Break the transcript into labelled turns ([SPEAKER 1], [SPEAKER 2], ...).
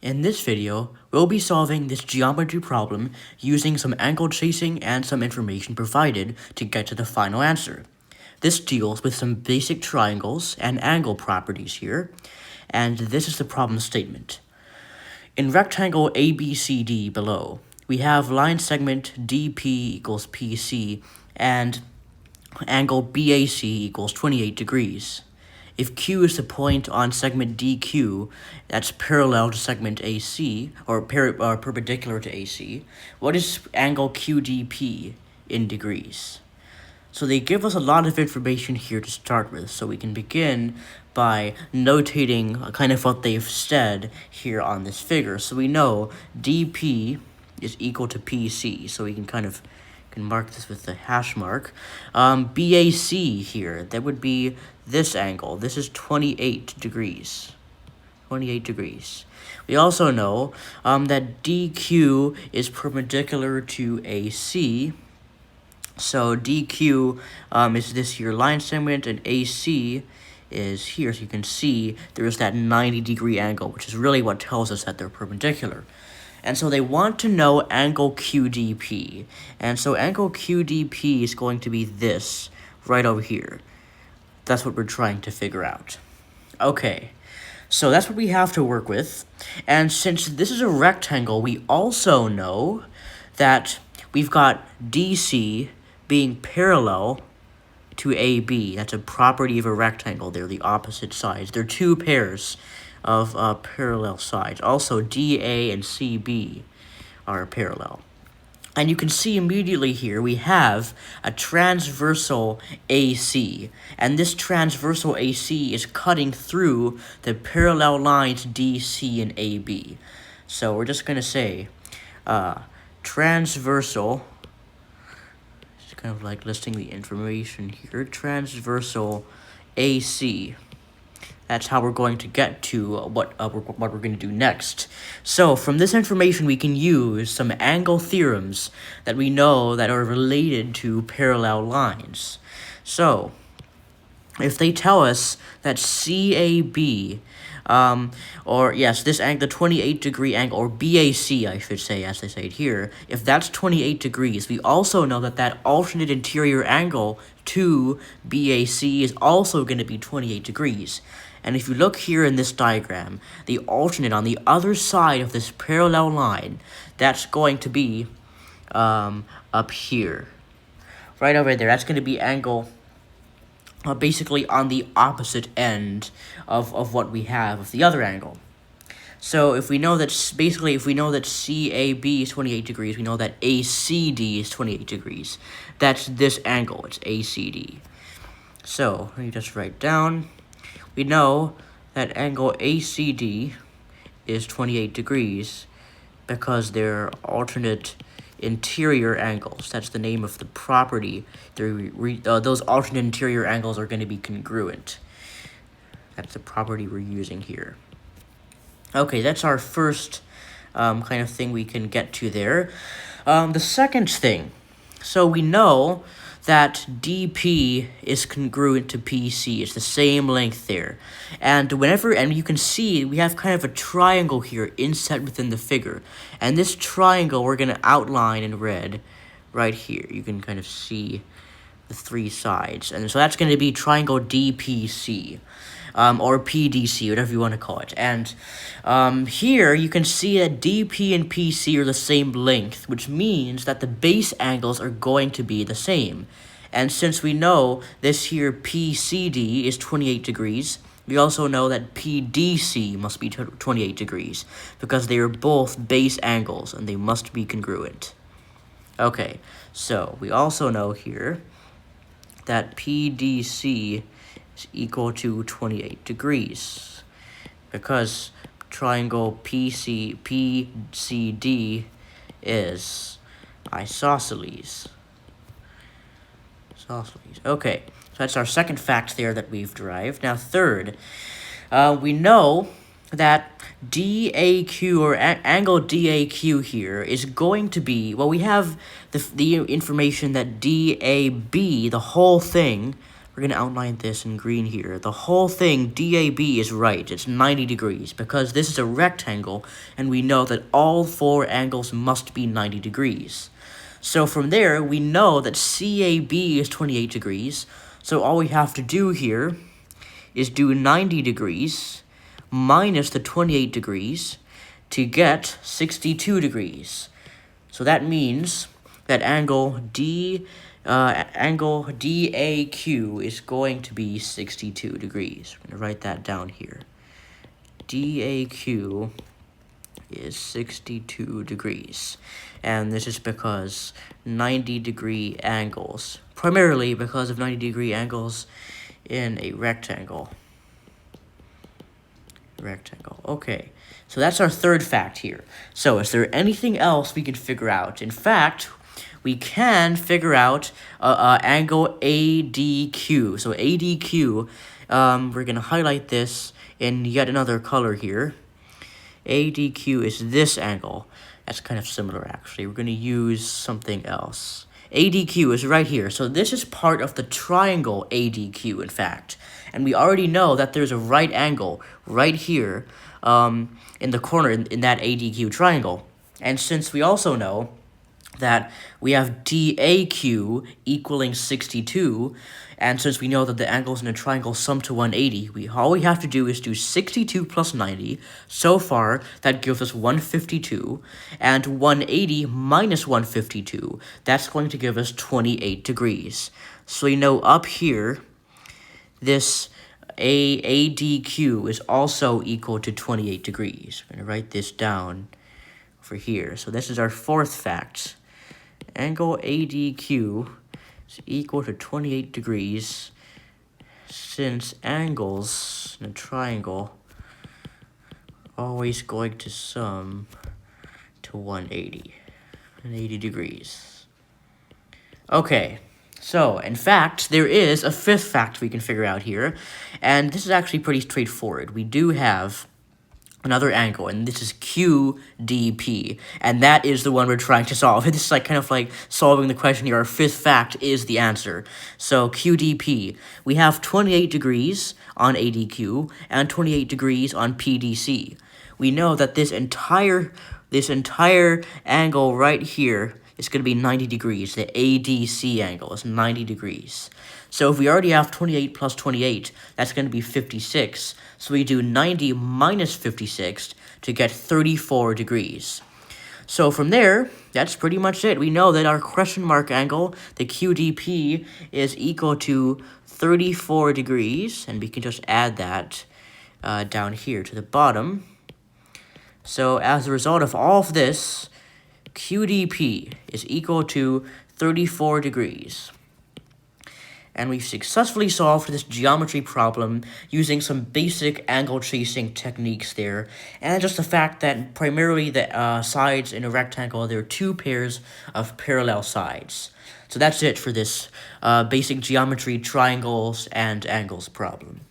[SPEAKER 1] In this video, we'll be solving this geometry problem using some angle chasing and some information provided to get to the final answer. This deals with some basic triangles and angle properties here, and this is the problem statement. In rectangle ABCD below, we have line segment DP equals PC and angle BAC equals 28 degrees. If Q is the point on segment DQ that's parallel to segment AC, or perpendicular to AC, what is angle QDP in degrees? So they give us a lot of information here to start with, so we can begin by notating kind of what they've said here on this figure. So we know DP is equal to PC, so we can mark this with the hash mark. BAC here, that would be this angle. This is 28 degrees. 28 degrees. We also know that DQ is perpendicular to AC. So DQ is this here line segment, and AC is here. So you can see there's that 90-degree angle, which is really what tells us that they're perpendicular. And so they want to know angle QDP. And so angle QDP is going to be this right over here. That's what we're trying to figure out. Okay, so that's what we have to work with. And since this is a rectangle, we also know that we've got DC being parallel to AB. That's a property of a rectangle. They're the opposite sides. They're two pairs of parallel sides. Also, DA and CB are parallel. And you can see immediately here we have a transversal AC. And this transversal AC is cutting through the parallel lines DC and AB. So we're just going to say transversal, it's kind of like listing the information here, transversal AC. That's how we're going to get to what we're going to do next. So from this information, we can use some angle theorems that we know that are related to parallel lines. So if they tell us that CAB, this angle, the 28-degree angle, or BAC, I should say, as they say it here, if that's 28 degrees, we also know that that alternate interior angle to BAC is also going to be 28 degrees. And if you look here in this diagram, the alternate on the other side of this parallel line, that's going to be up here. Right over there, that's going to be angle basically on the opposite end of what we have of the other angle. So if we know that CAB is 28 degrees, we know that ACD is 28 degrees. That's this angle, it's ACD. So let me just write down. We know that angle ACD is 28 degrees because they're alternate interior angles. That's the name of the property. Those alternate interior angles are going to be congruent. That's the property we're using here. Okay, that's our first kind of thing we can get to there. The second thing, so we know that DP is congruent to PC. It's the same length there. And you can see we have kind of a triangle here inset within the figure. And this triangle we're going to outline in red right here. You can kind of see the three sides. And so that's going to be triangle DPC. Or PDC, whatever you want to call it. And here you can see that DP and PC are the same length, which means that the base angles are going to be the same. And since we know this here PCD is 28 degrees, we also know that PDC must be 28 degrees, because they are both base angles, and they must be congruent. Okay, so we also know here that PDC is equal to 28 degrees because triangle PCD is isosceles. Okay, so that's our second fact there that we've derived. Now third, we know that DAQ, or angle DAQ here, is going to be, well, we have the information that DAB, the whole thing, we're going to outline this in green here. The whole thing, DAB, is right. It's 90 degrees because this is a rectangle, and we know that all four angles must be 90 degrees. So from there, we know that CAB is 28 degrees. So all we have to do here is do 90 degrees minus the 28 degrees to get 62 degrees. So that means that angle DAQ is going to be 62 degrees. I'm going to write that down here. DAQ is 62 degrees. And this is because 90-degree angles, primarily because of 90-degree angles in a rectangle. Okay, so that's our third fact here. So is there anything else we can figure out? In fact, we can figure out angle ADQ. So ADQ, we're going to highlight this in yet another color here. ADQ is this angle. That's kind of similar, actually. We're going to use something else. ADQ is right here. So this is part of the triangle ADQ, in fact. And we already know that there's a right angle right here in the corner in that ADQ triangle. And since we also know that we have DAQ equaling 62, and since we know that the angles in a triangle sum to 180, all we have to do is do 62 plus 90. So far, that gives us 152, and 180 minus 152, that's going to give us 28 degrees. So we know up here, this ADQ is also equal to 28 degrees. I'm going to write this down over here. So this is our fourth fact. Angle ADQ is equal to 28 degrees since angles in a triangle are always going to sum to 180 degrees. Okay. So, in fact, there is a fifth fact we can figure out here, and this is actually pretty straightforward. We do have another angle, and this is QDP, and that is the one we're trying to solve. This is kind of like solving the question here. Our fifth fact is the answer. So, QDP, we have 28 degrees on ADQ and 28 degrees on PDC. We know that this entire angle right here is going to be 90 degrees. The ADC angle is 90 degrees. So if we already have 28 plus 28, that's going to be 56. So we do 90 minus 56 to get 34 degrees. So from there, that's pretty much it. We know that our question mark angle, the QDP, is equal to 34 degrees. And we can just add that down here to the bottom. So as a result of all of this, QDP is equal to 34 degrees. And we've successfully solved this geometry problem using some basic angle chasing techniques there. And just the fact that primarily the sides in a rectangle, there are two pairs of parallel sides. So that's it for this basic geometry triangles and angles problem.